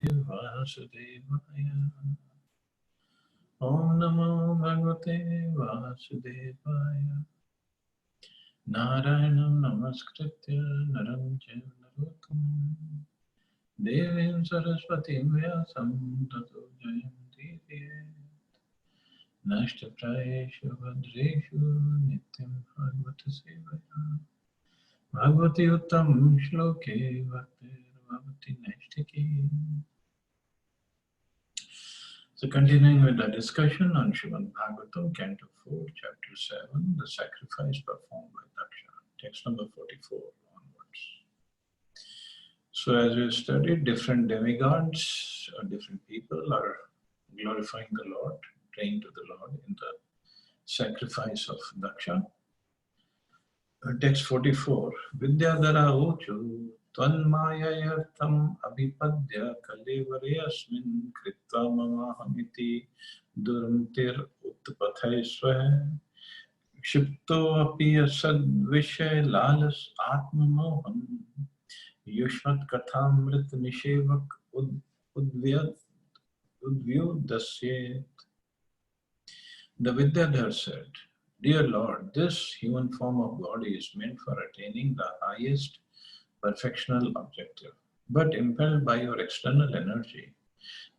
Vasudevaya. Om Namo Bhagavate Vasudevaya. Narayanam Namaskritya Naram Chaiva Narottam Devim Saraswatim Vyasam Tato Jayanti Nashta Prayeshu Bhadreshu Nityam Bhagavata Sevaya Bhagavati Uttam Shloke Bhaktir Bhagavati Nashtaki. So continuing with the discussion on Srimad Bhagavatam, Canto 4, Chapter 7, the sacrifice performed by Daksha, text number 44 onwards. So as we studied, different demigods or different people are glorifying the Lord, praying to the Lord in the sacrifice of Daksha. Text 44, Vidyadhara Uchu Tvanmayayartam Abhipadya Kalevare Asmin Kritva Mamahamiti Durmtir Utpathai Swaha Kshipto Api Asad Vishay Lalas Atma Mohan Yushmat Kathamrit Nishevak Udvyudasyet. The Vidyadhar said, Dear Lord, this human form of body is meant for attaining the highest perfectional objective. But impelled by your external energy,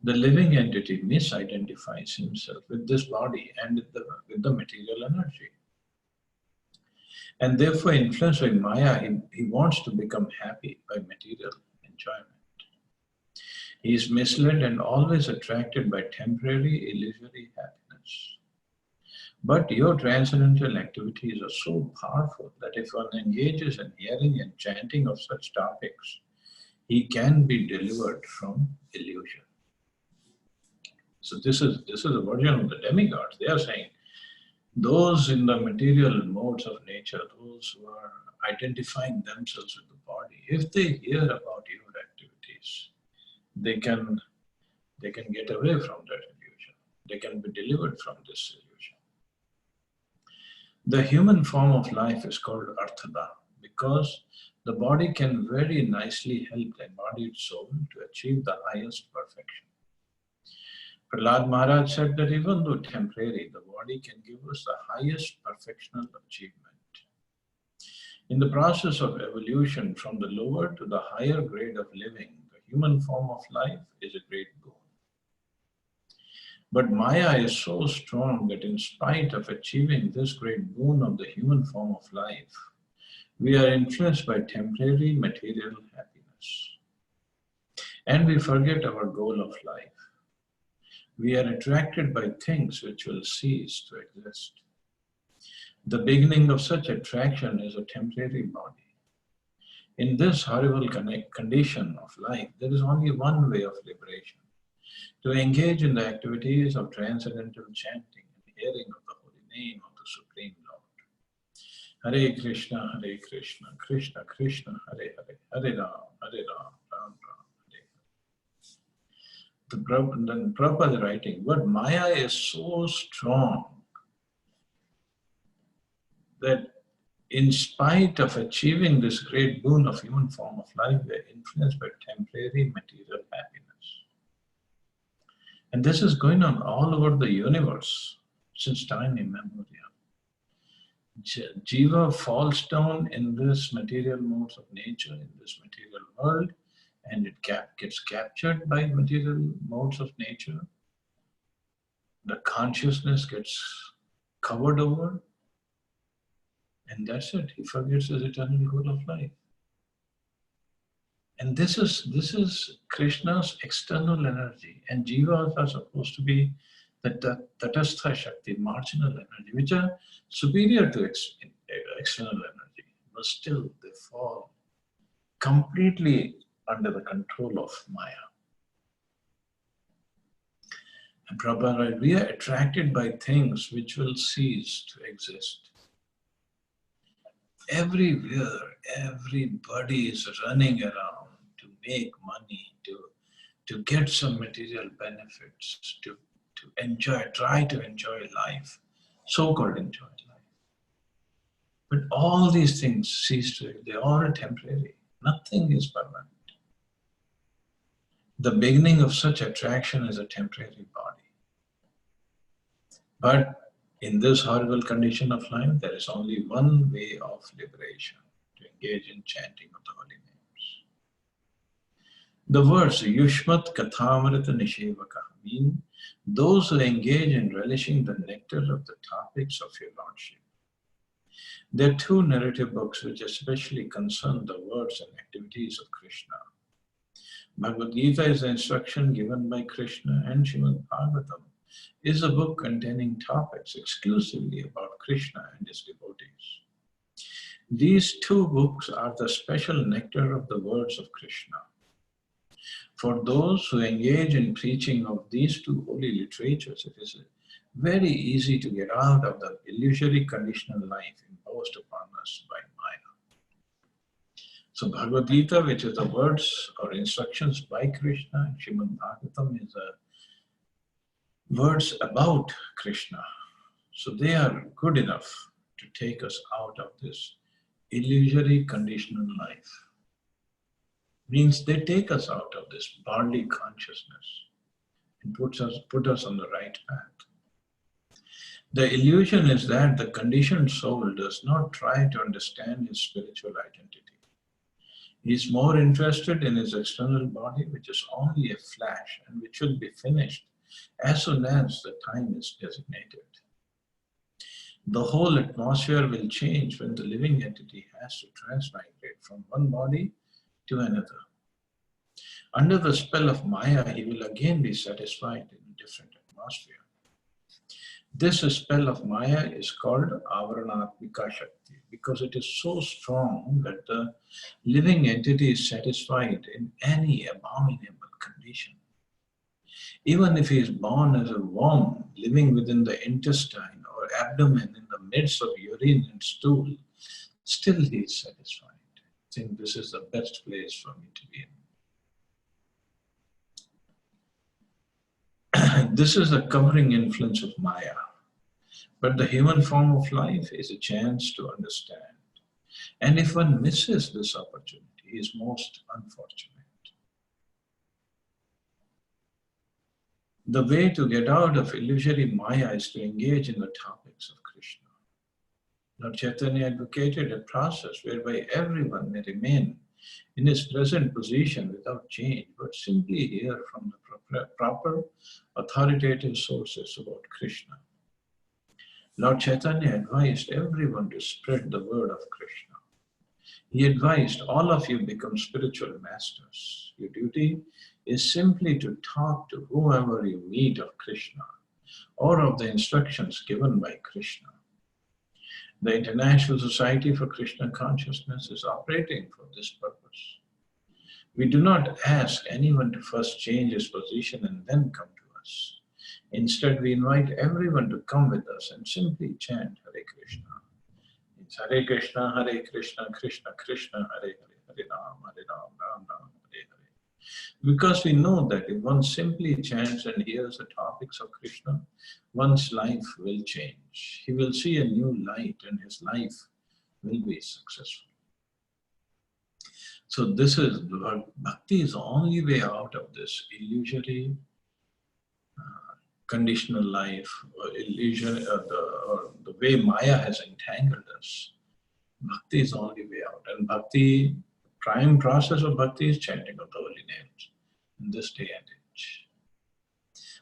the living entity misidentifies himself with this body and with the material energy. And therefore, influenced by Maya, he wants to become happy by material enjoyment. He is misled and always attracted by temporary, illusory happiness. But your transcendental activities are so powerful that if one engages in hearing and chanting of such topics, he can be delivered from illusion. So this is a version of the demigods. They are saying those in the material modes of nature, those who are identifying themselves with the body, if they hear about your activities, they can get away from that illusion. They can be delivered from this illusion. The human form of life is called Arthada because the body can very nicely help the embodied soul to achieve the highest perfection. Prahlad Maharaj said that even though temporary, the body can give us the highest perfectional achievement. In the process of evolution from the lower to the higher grade of living, the human form of life is a great boon. But Maya is so strong that in spite of achieving this great boon of the human form of life, we are influenced by temporary material happiness. And we forget our goal of life. We are attracted by things which will cease to exist. The beginning of such attraction is a temporary body. In this horrible condition of life, there is only one way of liberation: to engage in the activities of transcendental chanting and hearing of the holy name of the Supreme Lord. Hare Krishna, Krishna Krishna, Hare Hare, Hare Ram, Ram Ram, Hare Hare. Then Prabhupada is writing, but Maya is so strong that in spite of achieving this great boon of human form of life, we are influenced by temporary material happiness. And this is going on all over the universe since time immemorial. Jiva falls down in this material modes of nature, in this material world, and it gets captured by material modes of nature. The consciousness gets covered over, and that's it. He forgets his eternal goal of life. And this is Krishna's external energy, and jivas are supposed to be the tatastha shakti, marginal energy, which are superior to external energy, but still they fall completely under the control of Maya. And Prabhupada, we are attracted by things which will cease to exist. Everywhere, everybody is running around to make money, to get some material benefits, to enjoy, try to enjoy life, so-called enjoy life. But all these things cease to, they are temporary. Nothing is permanent. The beginning of such attraction is a temporary body. But in this horrible condition of life, there is only one way of liberation, to engage in chanting of the holy names. The words Yushmat Kathamrita Nishevaka mean those who engage in relishing the nectar of the topics of your Lordship. There are two narrative books which especially concern the words and activities of Krishna. Bhagavad Gita is the instruction given by Krishna, and Srimad Bhagavatam is a book containing topics exclusively about Krishna and his devotees. These two books are the special nectar of the words of Krishna. For those who engage in preaching of these two holy literatures, it is very easy to get out of the illusory conditional life imposed upon us by Maya. So Bhagavad Gita, which is the words or instructions by Krishna, and Srimad Bhagavatam is words about Krishna. So they are good enough to take us out of this illusory conditional life. Means they take us out of this bodily consciousness and put us on the right path. The illusion is that the conditioned soul does not try to understand his spiritual identity. He is more interested in his external body, which is only a flash and which will be finished as soon as the time is designated. The whole atmosphere will change when the living entity has to transmigrate from one body to another. Under the spell of Maya, he will again be satisfied in a different atmosphere. This spell of Maya is called Avaranatmika Shakti because it is so strong that the living entity is satisfied in any abominable condition. Even if he is born as a worm living within the intestine or abdomen in the midst of urine and stool, still he is satisfied. I think this is the best place for me to be in. This is the covering influence of Maya. But the human form of life is a chance to understand. And if one misses this opportunity, he is most unfortunate. The way to get out of illusory Maya is to engage in the topics of Krishna. Lord Chaitanya advocated a process whereby everyone may remain in his present position without change, but simply hear from the proper authoritative sources about Krishna. Lord Chaitanya advised everyone to spread the word of Krishna. He advised all of you become spiritual masters. Your duty is simply to talk to whoever you meet of Krishna or of the instructions given by Krishna. The International Society for Krishna Consciousness is operating for this purpose. We do not ask anyone to first change his position and then come to us. Instead, we invite everyone to come with us and simply chant Hare Krishna. It's Hare Krishna, Krishna Krishna, Hare Hare, Hare Ram, Ram Ram, Hare Hare. Because we know that if one simply chants and hears the topics of Krishna, one's life will change. He will see a new light and his life will be successful. So this is, bhakti is the only way out of this illusory conditional life or illusion, or the way Maya has entangled us. Bhakti is the only way out. And bhakti, prime process of bhakti is chanting of the holy names in this day and age.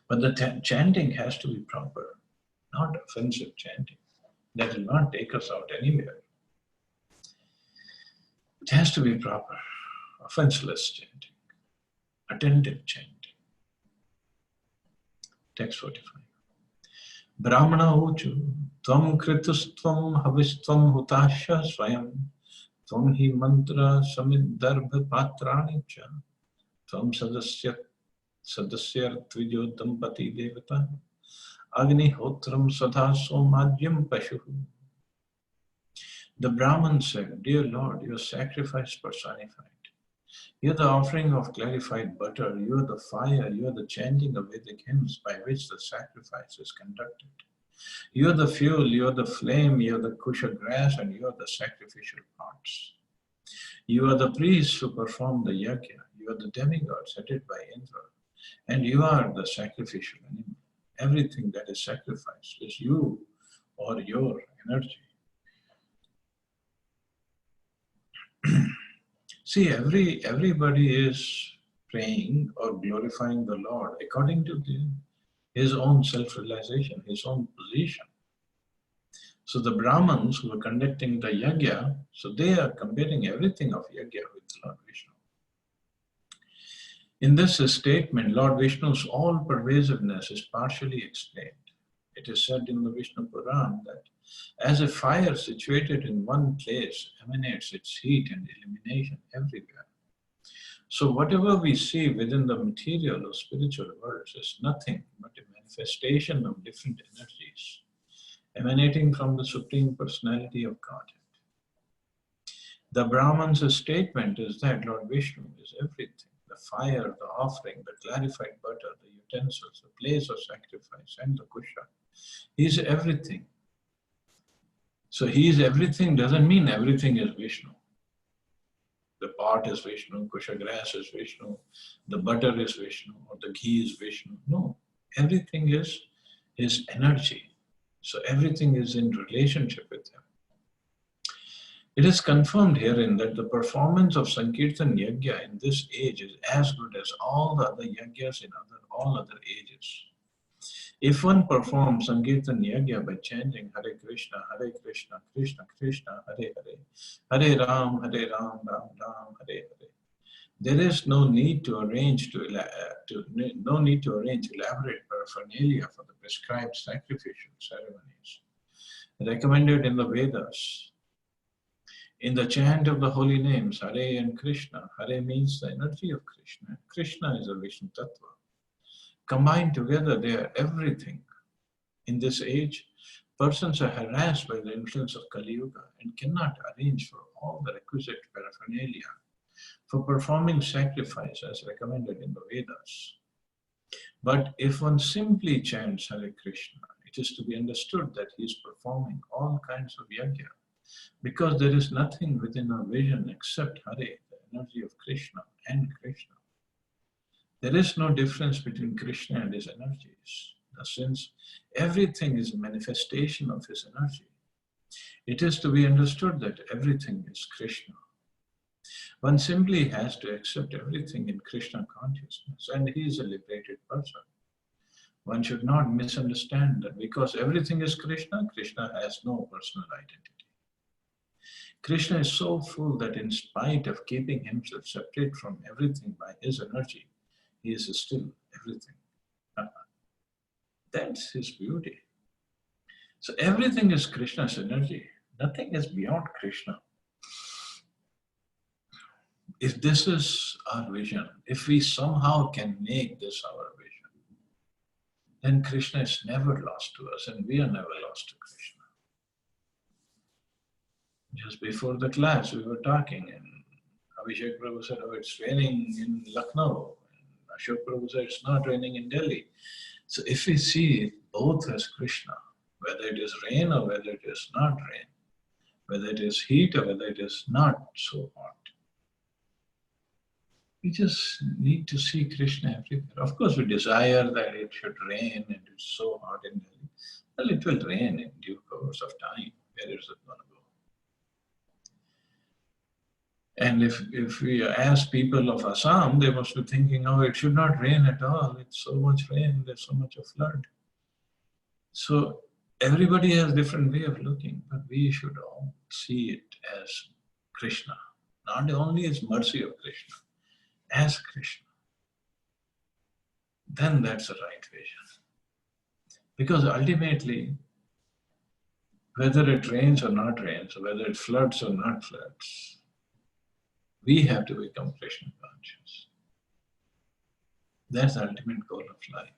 But the chanting has to be proper, not offensive chanting. That will not take us out anywhere. It has to be proper, offenseless chanting, attentive chanting. Text 45. Brahmana uchu, tvam kritustvam havistvam hutasya swayam, tvam hi mantra samidarbha patrani cha, tvam sadasyar tvijo dampati devata, agni hotram sadha somadyam pashuhu. The Brahman said, Dear Lord, your sacrifice personified. You are the offering of clarified butter, you are the fire, you are the chanting of Vedic hymns by which the sacrifice is conducted. You are the fuel, you are the flame, you are the kusha grass, and you are the sacrificial parts. You are the priests who perform the yajna, you You are the demigod, headed by Indra. And you are the sacrificial animal. Everything that is sacrificed is you or your energy. See, everybody is praying or glorifying the Lord according to his own self-realization, his own position. So the Brahmins who are conducting the yajna, so they are comparing everything of yajna with Lord Vishnu. In this statement, Lord Vishnu's all-pervasiveness is partially explained. It is said in the Vishnu Puran that as a fire situated in one place emanates its heat and illumination everywhere. So whatever we see within the material or spiritual worlds is nothing but a manifestation of different energies emanating from the Supreme Personality of Godhead. The Brahman's statement is that Lord Vishnu is everything. The fire, the offering, the clarified butter, the utensils, the place of sacrifice, and the kusha. He is everything. So he is everything doesn't mean everything is Vishnu. The pot is Vishnu, kusha grass is Vishnu, the butter is Vishnu, or the ghee is Vishnu. No, everything is his energy. So everything is in relationship with him. It is confirmed herein that the performance of Sankirtan Yajna in this age is as good as all the other yajnas in all other ages. If one performs Sankirtan Yajna by chanting Hare Krishna, Krishna Krishna, Hare Hare, Hare Ram, Ram Ram, Hare Hare, there is no need to arrange elaborate paraphernalia for the prescribed sacrificial ceremonies recommended in the Vedas. In the chant of the holy names Hare and Krishna, Hare means the energy of Krishna. Krishna is a Vishnu Tattva. Combined together, they are everything. In this age, persons are harassed by the influence of Kali Yuga and cannot arrange for all the requisite paraphernalia for performing sacrifice as recommended in the Vedas. But if one simply chants Hare Krishna, it is to be understood that he is performing all kinds of yajna, because there is nothing within our vision except Hare, the energy of Krishna and Krishna. There is no difference between Krishna and his energies. Since everything is a manifestation of his energy, it is to be understood that everything is Krishna. One simply has to accept everything in Krishna consciousness, and he is a liberated person. One should not misunderstand that because everything is Krishna, Krishna has no personal identity. Krishna is so full that in spite of keeping himself separate from everything by his energy, he is still everything. That's his beauty. So everything is Krishna's energy. Nothing is beyond Krishna. If this is our vision, if we somehow can make this our vision, then Krishna is never lost to us and we are never lost to Krishna. Just before the class, we were talking and Abhishek Prabhu said, oh, it's raining in Lucknow. And Ashok Prabhu said, it's not raining in Delhi. So if we see both as Krishna, whether it is rain or whether it is not rain, whether it is heat or whether it is not so hot, we just need to see Krishna everywhere. Of course, we desire that it should rain and it's so hot in Delhi. Well, it will rain in due course of time. Where is it going to go? And if we ask people of Assam, they must be thinking, oh, it should not rain at all. It's so much rain, there's so much of flood. So everybody has a different way of looking, but we should all see it as Krishna. Not only as mercy of Krishna, as Krishna. Then that's the right vision. Because ultimately, whether it rains or not rains, or whether it floods or not floods, we have to become Krishna conscious. That's the ultimate goal of life.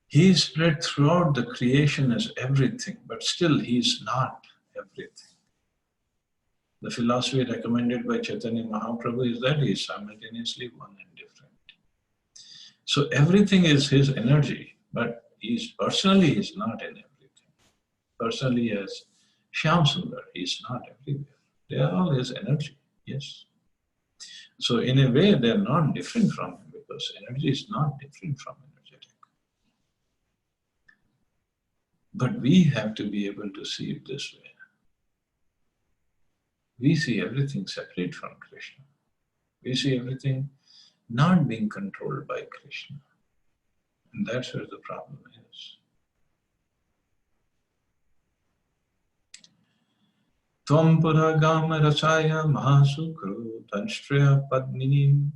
He is spread throughout the creation as everything, but still he is not everything. The philosophy recommended by Chaitanya Mahaprabhu is that he is simultaneously one and different. So everything is his energy, but he is not in everything. Personally as Shyam Sundar, he is not everywhere. They are all his energy. Yes. So in a way, they're not different from him because energy is not different from energetic. But we have to be able to see it this way. We see everything separate from Krishna. We see everything not being controlled by Krishna. And that's where the problem is. Tvam puragama rachaya mahasukru tanshriya padninim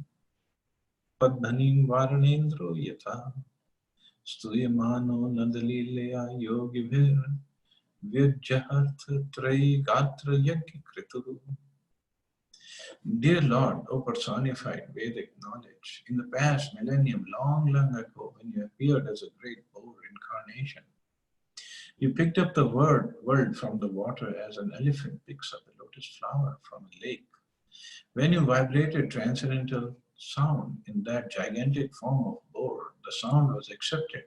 padhanim varanendro yatha stuyamano nadalileya yogivir virjahartha trayi gatra yakikritu. Dear Lord, O personified Vedic knowledge, in the past millennium, long, long ago, when you appeared as a great boar incarnation, you picked up the world from the water as an elephant picks up a lotus flower from a lake. When you vibrated transcendental sound in that gigantic form of boar, the sound was accepted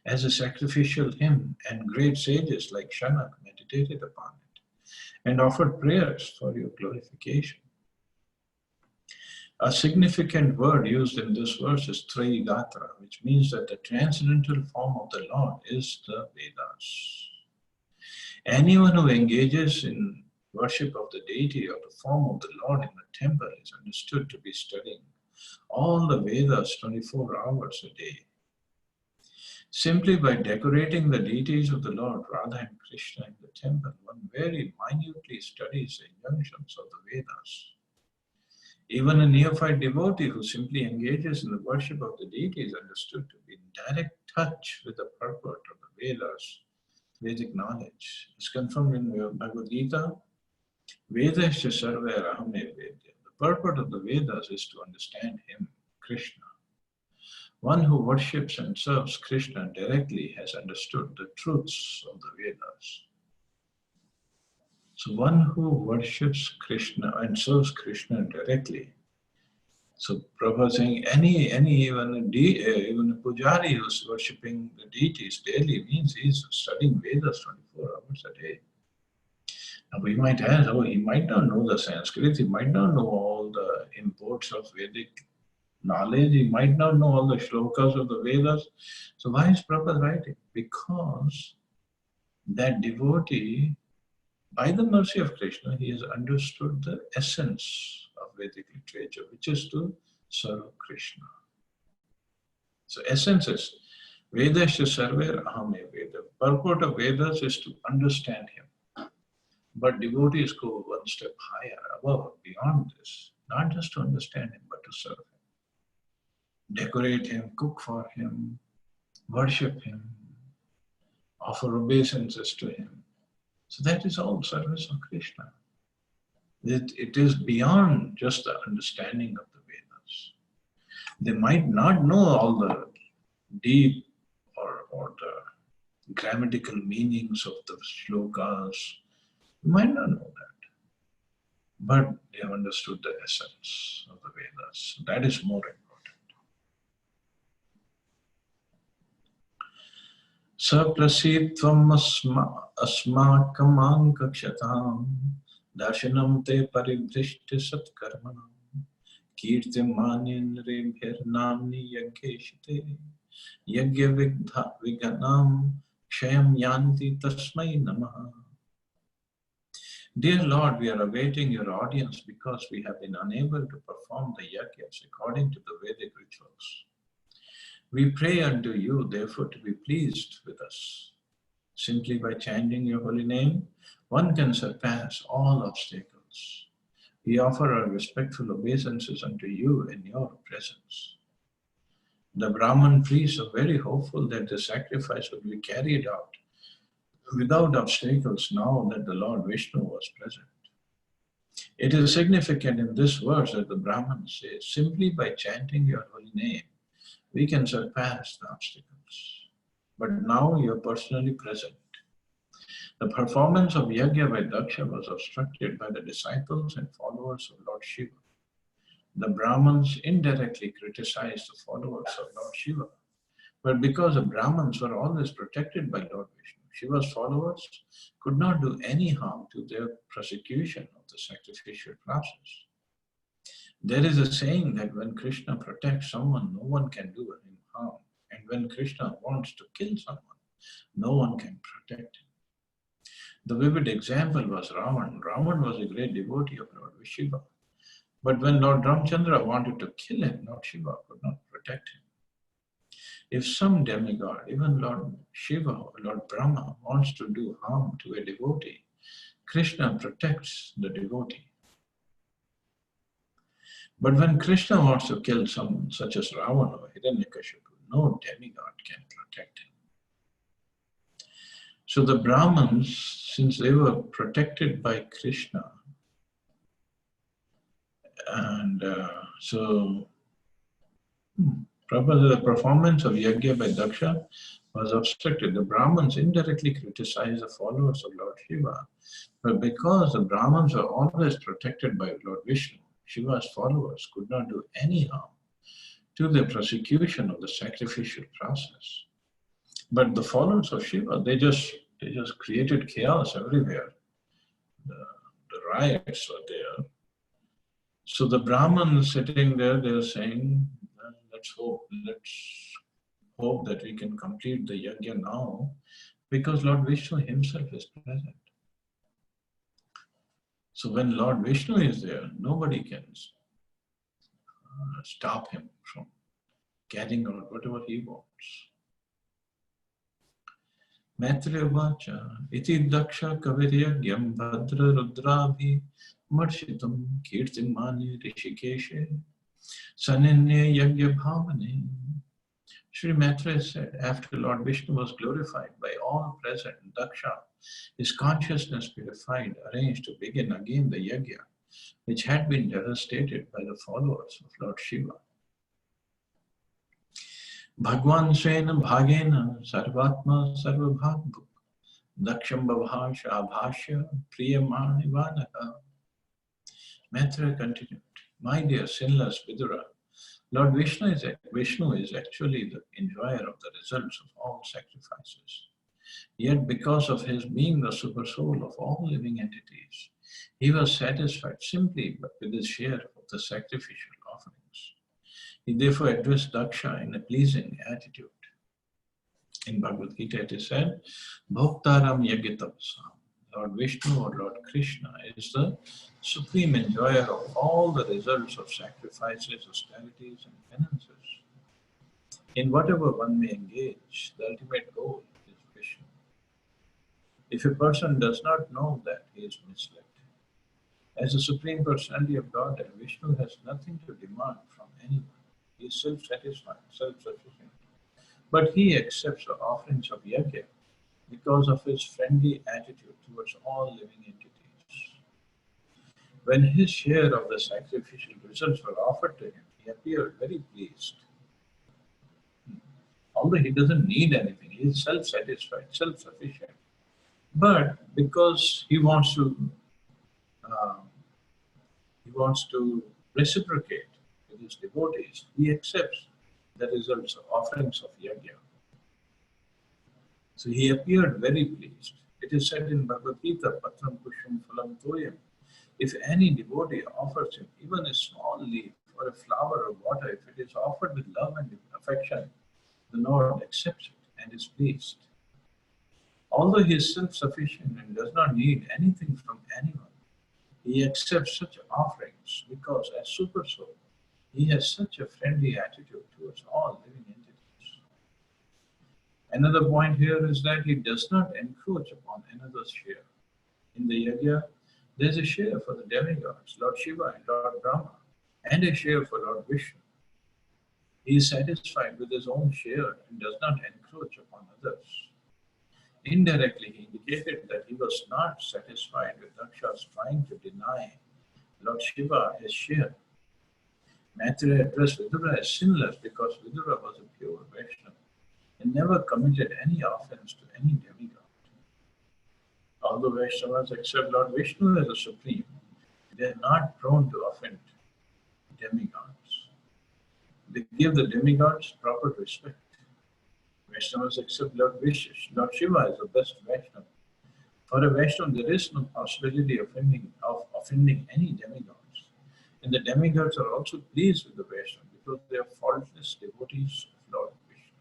as a sacrificial hymn, and great sages like Shanak meditated upon it and offered prayers for your glorification. A significant word used in this verse is Trayigatra, which means that the transcendental form of the Lord is the Vedas. Anyone who engages in worship of the deity or the form of the Lord in the temple is understood to be studying all the Vedas 24 hours a day. Simply by decorating the deities of the Lord, Radha and Krishna in the temple, one very minutely studies the injunctions of the Vedas. Even a neophyte devotee who simply engages in the worship of the deity is understood to be in direct touch with the purport of the Vedas, Vedic knowledge. It's confirmed in Bhagavad Gita, Vedasya sarve arahame vedya. The purport of the Vedas is to understand him, Krishna. One who worships and serves Krishna directly has understood the truths of the Vedas. So one who worships Krishna and serves Krishna directly. So Prabhupada is saying even a pujari who's worshipping the deities daily means he's studying Vedas 24 hours a day. Now we might ask, oh, he might not know the Sanskrit, he might not know all the imports of Vedic knowledge, he might not know all the shlokas of the Vedas. So why is Prabhupada writing? Because that devotee, by the mercy of Krishna, he has understood the essence of Vedic literature, which is to serve Krishna. So essence is Vedasya sarver ahame Veda. Purport of Vedas is to understand him. But devotees go one step higher, above, beyond this. Not just to understand him, but to serve him. Decorate him, cook for him, worship him, offer obeisances to him. So that is all service of Krishna. It is beyond just the understanding of the Vedas. They might not know all the deep or the grammatical meanings of the shlokas. You might not know that. But they have understood the essence of the Vedas. That is more important. Saprasitvam asmakam ankakshatam darshanam te paribhrishti satkarmanam kirtim manindrebhir namni yagyeshite yagya viganam kshayam yanti tasmai namaha. Dear Lord, we are awaiting your audience because we have been unable to perform the yagyas according to the Vedic rituals. We pray unto you, therefore, to be pleased with us. Simply by chanting your holy name, one can surpass all obstacles. We offer our respectful obeisances unto you in your presence. The Brahman priests are very hopeful that the sacrifice will be carried out without obstacles now that the Lord Vishnu was present. It is significant in this verse that the Brahman says, simply by chanting your holy name, we can surpass the obstacles. But now you are personally present. The performance of Yajna by Daksha was obstructed by the disciples and followers of Lord Shiva. The Brahmins indirectly criticized the followers of Lord Shiva. But because the Brahmins were always protected by Lord Vishnu, Shiva's followers could not do any harm to their prosecution of the sacrificial process. There is a saying that when Krishna protects someone, no one can do him harm. And when Krishna wants to kill someone, no one can protect him. The vivid example was Ravan. Ravan was a great devotee of Lord Shiva. But when Lord Ramchandra wanted to kill him, Lord Shiva could not protect him. If some demigod, even Lord Shiva or Lord Brahma, wants to do harm to a devotee, Krishna protects the devotee. But when Krishna wants to kill someone such as Ravana or Hiranyakashipu, no demigod can protect him. So the Brahmins, since they were protected by Krishna, and Prabhupada, the performance of Yajna by Daksha was obstructed. The Brahmins indirectly criticized the followers of Lord Shiva. But because the Brahmins were always protected by Lord Vishnu, Shiva's followers could not do any harm to the prosecution of the sacrificial process. But the followers of Shiva, they just created chaos everywhere. The riots were there. So the Brahmins sitting there, they were saying, let's hope that we can complete the yajna now, because Lord Vishnu himself is present. So when Lord Vishnu is there, nobody can stop him from carrying out whatever he wants. Maitreya Vacha, iti daksha kaviryagyam bhadra rudrabhi marshitam kirtimani rishikeshe sanenye yajna bhavane. Sri Maitreya said, after Lord Vishnu was glorified by all present, Daksha, his consciousness purified, arranged to begin again the yajna, which had been devastated by the followers of Lord Shiva. Bhagwan Svena Bhagena Sarvatma Sarvabhagbhuk Daksham Bhavasha Abhashya Priyamani Vanaka. Maitreya continued, my dear sinless Vidura, Lord Vishnu is actually the enjoyer of the results of all sacrifices. Yet because of his being the super soul of all living entities, he was satisfied simply with his share of the sacrificial offerings. He therefore addressed Daksha in a pleasing attitude. In Bhagavad Gita it is said, Bhoktaram Yagitapasam. Lord Vishnu or Lord Krishna is the supreme enjoyer of all the results of sacrifices, austerities and penances. In whatever one may engage, the ultimate goal is Vishnu. If a person does not know that, he is misled. As the Supreme Personality of Godhead, Vishnu has nothing to demand from anyone. He is self-satisfied, self-sufficient. But he accepts the offerings of yajna because of his friendly attitude towards all living entities. When his share of the sacrificial results were offered to him, he appeared very pleased. Although he doesn't need anything, he is self-satisfied, self-sufficient. But because he wants to reciprocate with his devotees, he accepts the results of offerings of yajna. So he appeared very pleased. It is said in Bhagavad Gita, Patram Pusham Phalam Toyam, if any devotee offers him even a small leaf or a flower or water, if it is offered with love and affection, the Lord accepts it and is pleased. Although he is self-sufficient and does not need anything from anyone, he accepts such offerings because as Super Soul, he has such a friendly attitude towards all living entities. Another point here is that he does not encroach upon another's share. In the yajna, there is a share for the demigods, Lord Shiva and Lord Brahma, and a share for Lord Vishnu. He is satisfied with his own share and does not encroach upon others. Indirectly, he indicated that he was not satisfied with Daksha's trying to deny Lord Shiva his share. Maitreya addressed Vidura as sinless because Vidura was a pure Vaishnava and never committed any offense to any demigod. Although Vaishnavas accept Lord Vishnu as the supreme, they are not prone to offend demigods. They give the demigods proper respect. Vaishnavas accept Lord Shiva as the best Vaishnava. For a Vaishnava, there is no possibility of offending any demigods. And the demigods are also pleased with the Vaishnava because they are faultless devotees of Lord Vishnu.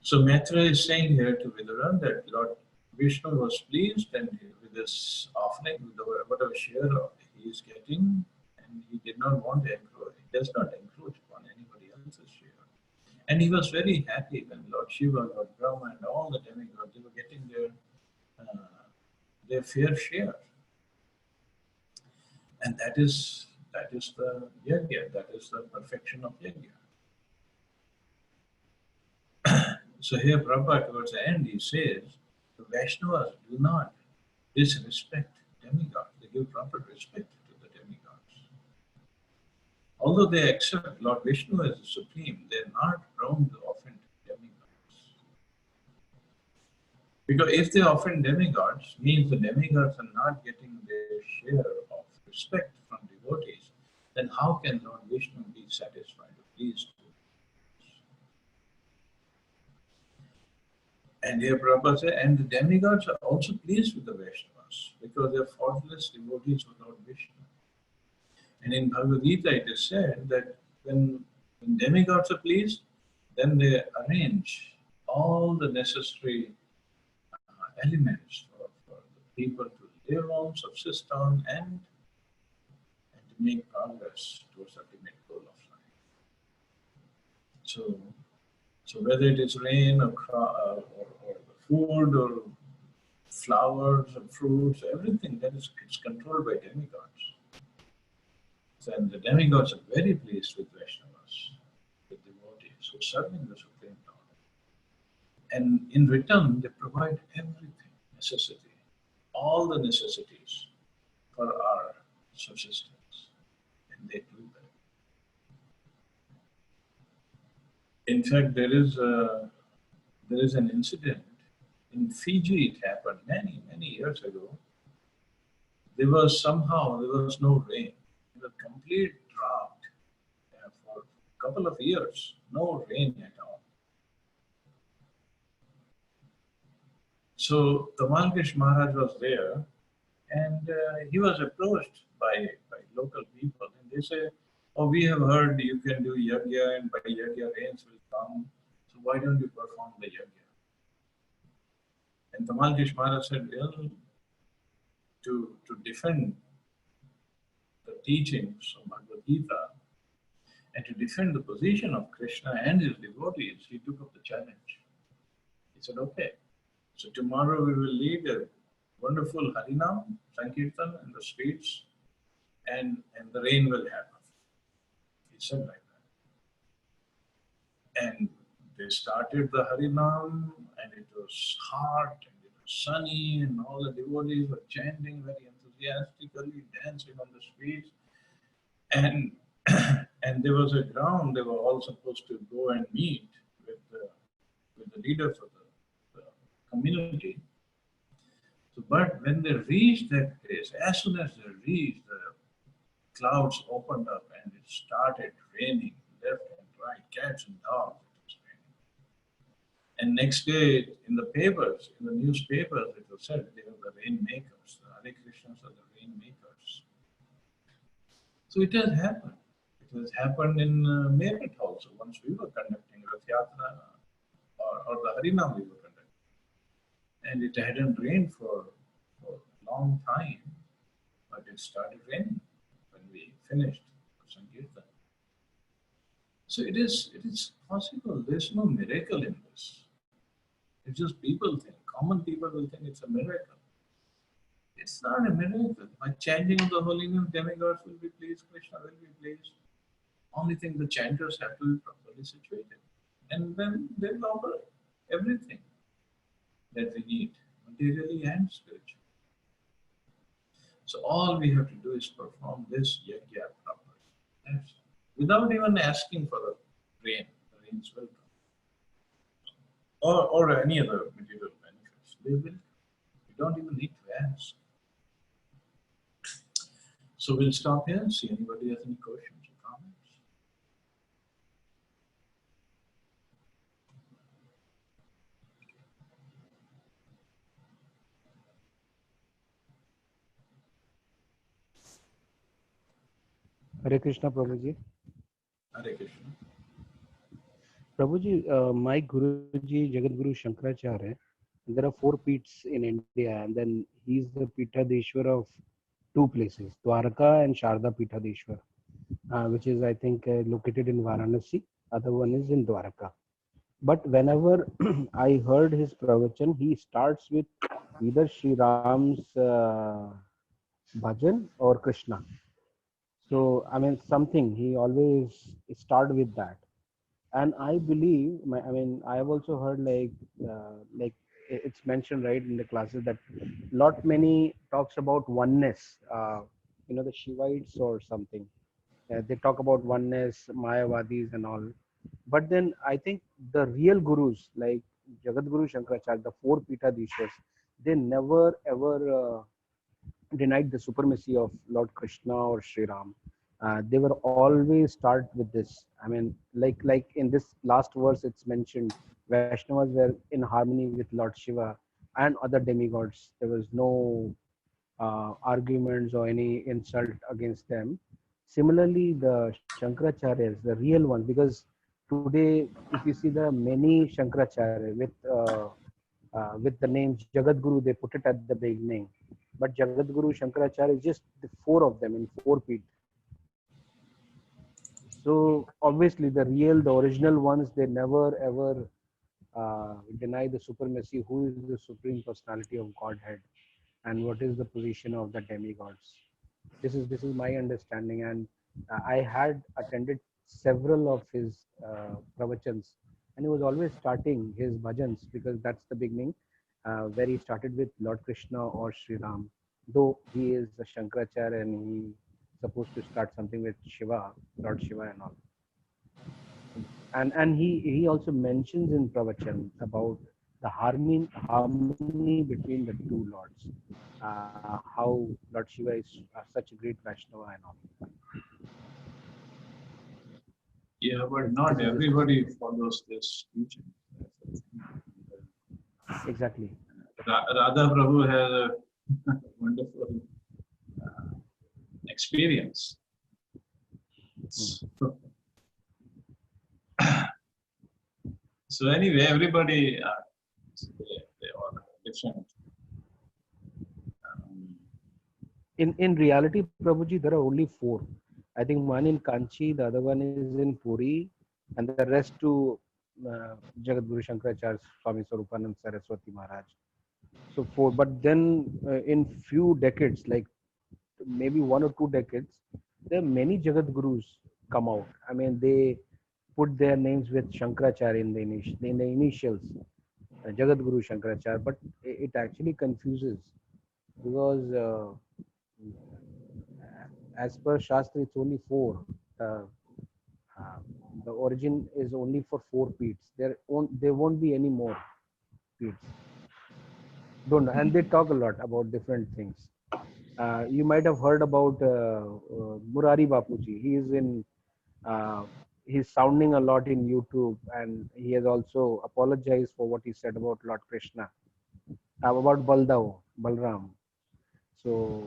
So Maitreya is saying here to Vidura that Lord Vishnu was pleased and with this offering, with whatever share he is getting, and he did not want to encroach, he does not encroach upon anybody else's share. And he was very happy when Lord Shiva, Lord Brahma, and all the demigods, they were getting their fair share. And that is the yajna, that is the perfection of yajna. So here Prabhupada towards the end he says, the Vaishnavas do not disrespect demigods. They give proper respect to the demigods. Although they accept Lord Vishnu as the supreme, they are not prone to offend demigods. Because if they offend demigods, means the demigods are not getting their share of respect from devotees, then how can Lord Vishnu be satisfied or pleased? And here Prabhupada said, and the demigods are also pleased with the Vaishnavas because they are faultless devotees of Lord Vishnu. And in Bhagavad Gita it is said that when demigods are pleased, then they arrange all the necessary elements for the people to live on, subsist on, and to make progress towards the ultimate goal of life. So whether it is rain or food or flowers and fruits, everything that is controlled by demigods. And the demigods are very pleased with Vaishnavas, with devotees who are serving the Supreme Lord. And in return, they provide everything, necessity, all the necessities for our subsistence. And they do that. In fact, there is an incident in Fiji. It happened many, many years ago. There was no rain. It was complete drought for a couple of years. No rain at all. So Tamal Krish Maharaj was there, and he was approached by local people, and they say, "Oh, we have heard you can do yajna, and by yajna rains will come. So why don't you perform the yajna?" And Tamal Krish Maharaj said, "Well, to defend the teachings of Bhagavad Gita and to defend the position of Krishna and his devotees, he took up the challenge." He said, "Okay, so tomorrow we will lead a wonderful Harinam, Sankirtan in the streets, and the rain will happen." He said like that. And they started the Harinam, and it was hot, and it was sunny, and all the devotees were chanting very enthusiastically, dancing on the streets. And and there was a ground they were all supposed to go and meet with the leaders of the community. So, but when they reached that place, as soon as they reached, the clouds opened up and it started raining left and right, cats and dogs. It was raining. And next day, in the papers, in the newspapers, it was said they were the rainmakers. The Hare Krishnas are the rainmakers. So it has happened. It has happened in Meerut also. Once we were conducting Rath Yatra or the Harinam we were conducting. And it hadn't rained for a long time, but it started raining when we finished Sankirtan. So it is possible. There's no miracle in this. It's just people think, common people will think it's a miracle. It's not a miracle. By chanting of the holy name, demigods will be pleased, Krishna will be pleased. Only thing, the chanters have to be properly situated. And then they'll offer everything that we need, materially and spiritually. So all we have to do is perform this yajna properly. That's without even asking for the rain. The rains will come. Or any other material benefits. They will. We don't even need to ask. So we'll stop here and see anybody has any questions or comments. Hare Krishna, Prabhuji. Hare Krishna. Prabhuji, my Guruji, Jagadguru Shankaracharya, there are four peeths in India, and then he's the Peethadeshwar of two places, Dwarka and Sharda Peethadeshwar, which is, I think, located in Varanasi. Other one is in Dwarka. But whenever I heard his pravachan, he starts with either Sri Ram's bhajan or Krishna. So, I mean, something, he always start with that. And I believe, I have also heard like it's mentioned right in the classes that lot many talks about oneness, the Shivites or something. They talk about oneness, Mayavadis and all. But then I think the real gurus like Jagadguru Shankaracharya, the four Peethadishwas, they never ever denied the supremacy of Lord Krishna or Sri Ram. They were always start with this. I mean, like in this last verse, it's mentioned Vaishnavas were in harmony with Lord Shiva and other demigods. There was no arguments or any insult against them. Similarly, the Shankaracharyas, the real ones, because today, if you see the many Shankaracharya with the name Jagadguru, they put it at the beginning. But Jagadguru Shankaracharya is just the four of them in four feet. So obviously, the original ones, they never ever deny the supremacy. Who is the supreme personality of Godhead, and what is the position of the demigods? This is my understanding, and I had attended several of his pravachans, and he was always starting his bhajans because that's the beginning, where he started with Lord Krishna or Sri Ram. Though he is a Shankaracharya and he supposed to start something with Shiva, Lord Shiva and all. And he also mentions in pravachan about the harmony between the two lords, how Lord Shiva is such a great Vaishnava and all. Yeah, but This not is this. everybody follows this teaching. Exactly. Radha Prabhu has a wonderful experience. So, so anyway, everybody, they all have different. Um, In reality, Prabhuji, there are only four. I think one in Kanchi, the other one is in Puri, and the rest to Jagadguru Shankaracharya, Swami Swarupanand Saraswati Maharaj. So four, but then in few decades, like maybe 1 or 2 decades, there are many Jagat Gurus come out. I mean, they put their names with Shankaracharya in the initials, Jagat Guru Shankaracharya, but it actually confuses because as per Shastra, it's only four. Uh, uh, the origin is only for four peats. There won't be any more peats. Don't know. And they talk a lot about different things. You might have heard about Murari Bapuji. Uh, he's sounding a lot in YouTube, and he has also apologized for what he said about Lord Krishna, about Balram. So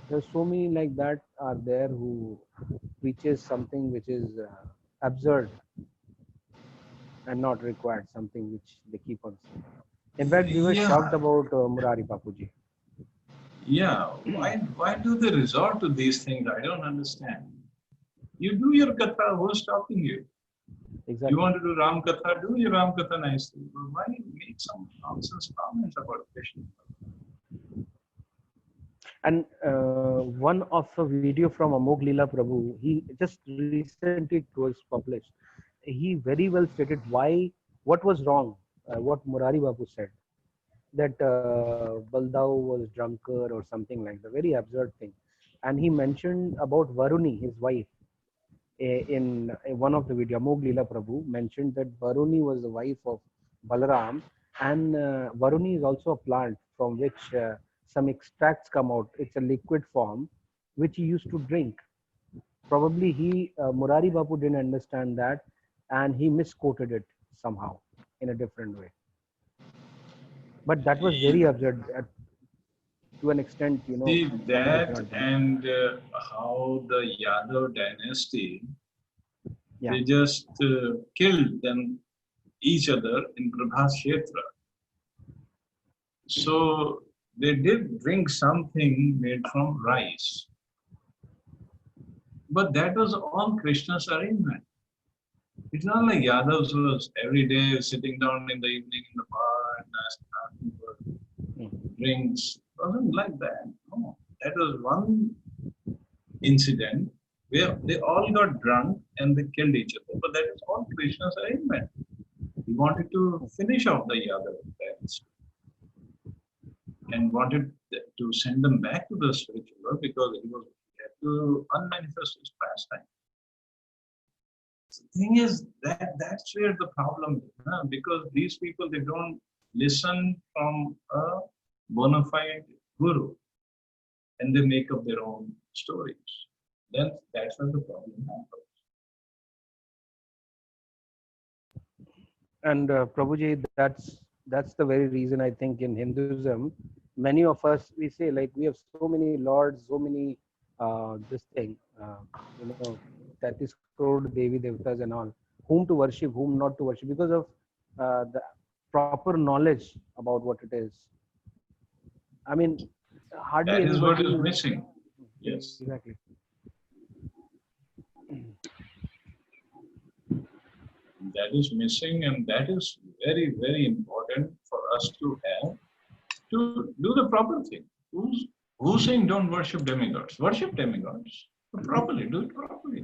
there's so many like that are there who preaches something which is absurd and not required, something which they keep on saying. In fact, we were shocked yeah, about Murari Bapuji. yeah. Why do they resort to these things? I don't understand. You do your katha. Who's stopping you? You Exactly. want to do Ram Katha, do your Ram Katha nicely. But why make some nonsense comments about Krishna? And one of a video from Amog Leela Prabhu, he just recently it was published. He very well stated what was wrong, what Murari Babu said, that Baldao was drunkard or something like that, very absurd thing. And he mentioned about Varuni, his wife, in one of the video. Amog Leela Prabhu mentioned that Varuni was the wife of Balaram, and Varuni is also a plant from which some extracts come out. It's a liquid form which he used to drink. Probably Murari Bapu didn't understand that, and he misquoted it somehow in a different way. But that was very absurd. to an extent, See Prabhuji that, cannot do. and how the Yadav dynasty, Yeah. they just killed them each other in Prabhat Kshetra. So they did drink something made from rice, but that was all Krishna's arrangement. It's not like Yadavs was every day sitting down in the evening in the bar and asking for drinks. It wasn't like that. No, that was one incident where they all got drunk and they killed each other. But that is all Krishna's arrangement. He wanted to finish off the Yadav dynasty and wanted to send them back to the spiritual world because he had to unmanifest his pastime. The thing is that's where the problem is, because these people, they don't listen from a bona fide guru and they make up their own stories. Then that's where the problem happens. And Prabhuji, that's the very reason I think in Hinduism, many of us, we say like we have so many lords, so many this thing, 33 crore Devi Devtas and all, whom to worship, whom not to worship, because of the proper knowledge about what it is. I mean, hardly That is what anybody. is missing. Yes. Exactly. That is missing, and that is very, very important for us to have to do the proper thing. Who's saying don't worship demigods? Worship demigods, but properly, do it properly.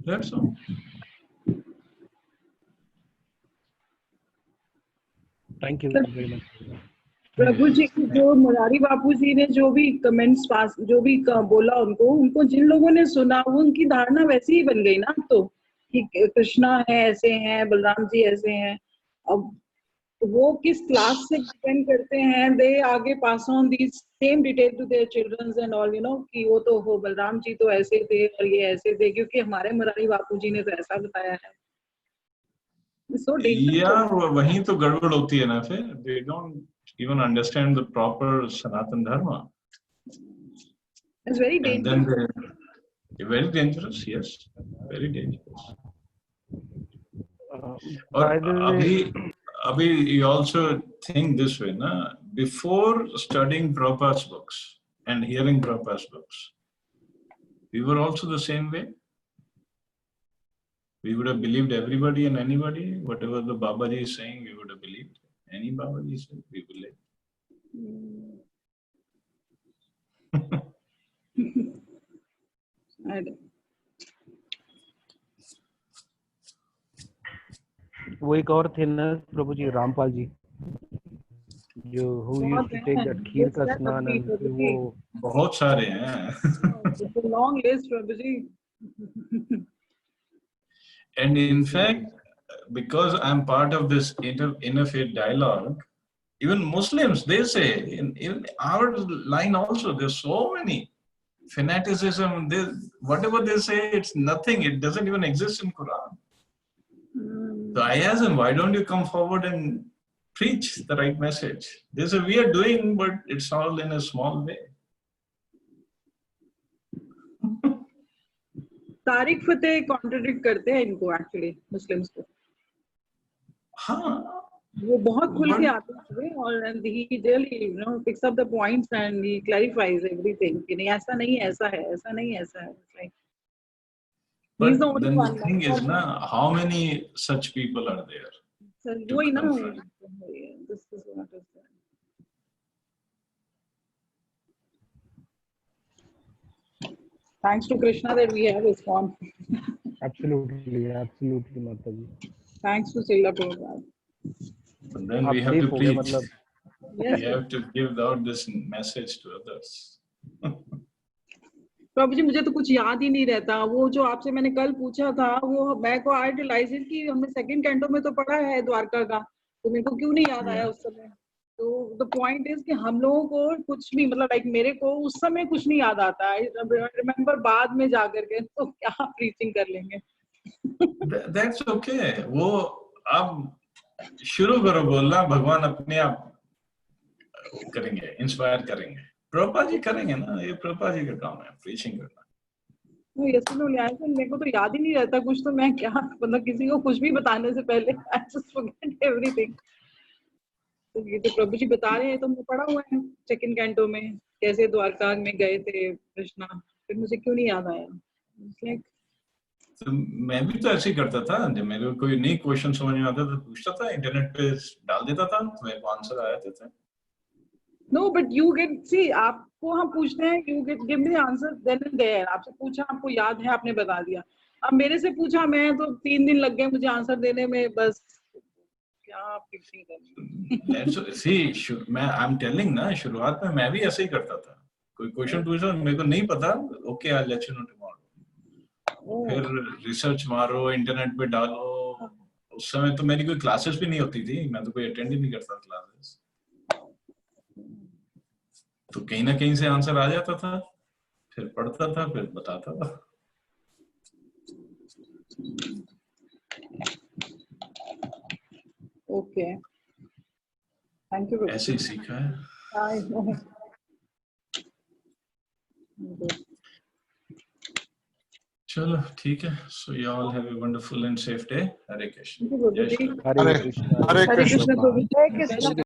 That's all. Thank you very much. प्रभु जी, जो मुरारी बापू जी ने जो भी comments pass, जो भी बोला, उनको जिन लोगों ने सुना, वो उनकी धारणा वैसी ही बन गई ना, तो कि कृष्णा है ऐसे हैं, बलराम जी ऐसे हैं. अब वो किस क्लास से डिपेंड करते हैं, दे आगे pass on this same detail to their childrens and all, कि वो तो हो बलराम जी तो ऐसे थे और ये ऐसे थे, क्योंकि हमारे मुरारी बापू जी ने तो ऐसा बताया है. So yeah, वहीं तो गड़बड़ होती है ना फिर. They don't even understand the proper Sanatan Dharma. It's very dangerous. And then very dangerous, yes, very dangerous. Abhi, you also think this way, na? Before studying Prabhupada's books and hearing Prabhupada's books, we were also the same way. We would have believed everybody and anybody. Whatever the Babaji is saying, we would have believed. Any Babaji said, we believe. I don't. वो एक और थे ना प्रभु जी, रामपाल जी, जो who used to take that खीर का स्नान, and वो बहुत सारे हैं. It's a long list, Prabhu ji. And in fact, because I'm part of this interfaith dialogue, even Muslims, they say, in our line also, there's so many fanaticism. Whatever they say, it's nothing. It doesn't even exist in Quran. So I ask them, why don't you come forward and preach the right message? They say, we are doing, but it's all in a small way. Tariq Fateh contradict करते हैं इनको, actually Muslims को. हाँ, वो बहुत खुल के आते हैं और he really picks up the points and he clarifies everything कि नहीं ऐसा नहीं ऐसा है, ऐसा नहीं ऐसा है. Like, but the then the thing is, how many such people are there? So, this is what is there. Thanks to Krishna that we have ISKCON. Absolutely, Mataji. Thanks to Srila Prabhupada. And then we have to preach. We have to give out this message to others. प्रभु जी, मुझे तो कुछ याद ही नहीं रहता. वो जो आपसे मैंने कल पूछा था, वो मैं को आई रियलाइज कि हमने सेकंड कैंटो में तो पढ़ा है द्वारका का, तो मेरे को क्यों नहीं याद आया उस समय. तो द पॉइंट इज कि हम लोगों को कुछ नहीं, मतलब लाइक मेरे को उस समय कुछ नहीं याद आता है. रिमेम्बर बाद में जाकर के तो क्या प्रीचिंग कर लेंगे. That's okay. वो अब शुरू करो बोलना, भगवान अपने आप करेंगे, इंस्पायर करेंगे। प्रभुपाद जी करेंगे ना, ये प्रभुपाद जी का काम है, प्रीचिंग करना। मेरे को तो याद ही नहीं रहता कुछ, तो मैं क्या मतलब किसी को कुछ भी बताने से पहले I just forget everything। तो ये तो प्रभु जी बता रहे हैं, तो मैं पढ़ा हुआ है सेकंड कैंटो में कैसे द्वारका में गए थे कृष्णा, फिर मुझे क्यों नहीं याद आया। Like, तो मैं भी तो ऐसे ही करता था, जब मेरे को कोई नई क्वेश्चन समझ में आता तो पूछता था, इंटरनेट पे डाल देता था, तो मेरे को आंसर आ जाते थे। No, but you get, see, आपको हम पूछते हैं, you get give me the answer then and there। आपसे पूछा, आपको याद है, आपने बता दिया। अब मेरे से पूछा, मैं तो 3 दिन लग गए मुझे आंसर देने में, बस क्या पिक्चर करनी। See, मैं आई एम टेलिंग ना, शुरुआत में मैं भी ऐसे ही करता था। कोई क्वेश्चन पूछा, मेरे को नहीं पता, okay I let you know tomorrow. फिर रिसर्च मारो, इंटरनेट पे डालो। उस समय तो मेरी कोई क्लासेस भी नहीं होती थी, मैं तो कोई अटेंड ही नहीं करता क्लासेस, तो कहीं ना कहीं से आंसर आ जाता था, फिर पढ़ता था, फिर बताता था। Okay, thank you. ऐसे ही सीखा है। चलो ठीक है, so you all have a wonderful and safe day. हरे कृष्ण। जय श्री राम। Hare Krishna. हरे कृष्ण प्रभु जी। हरे कृष्ण।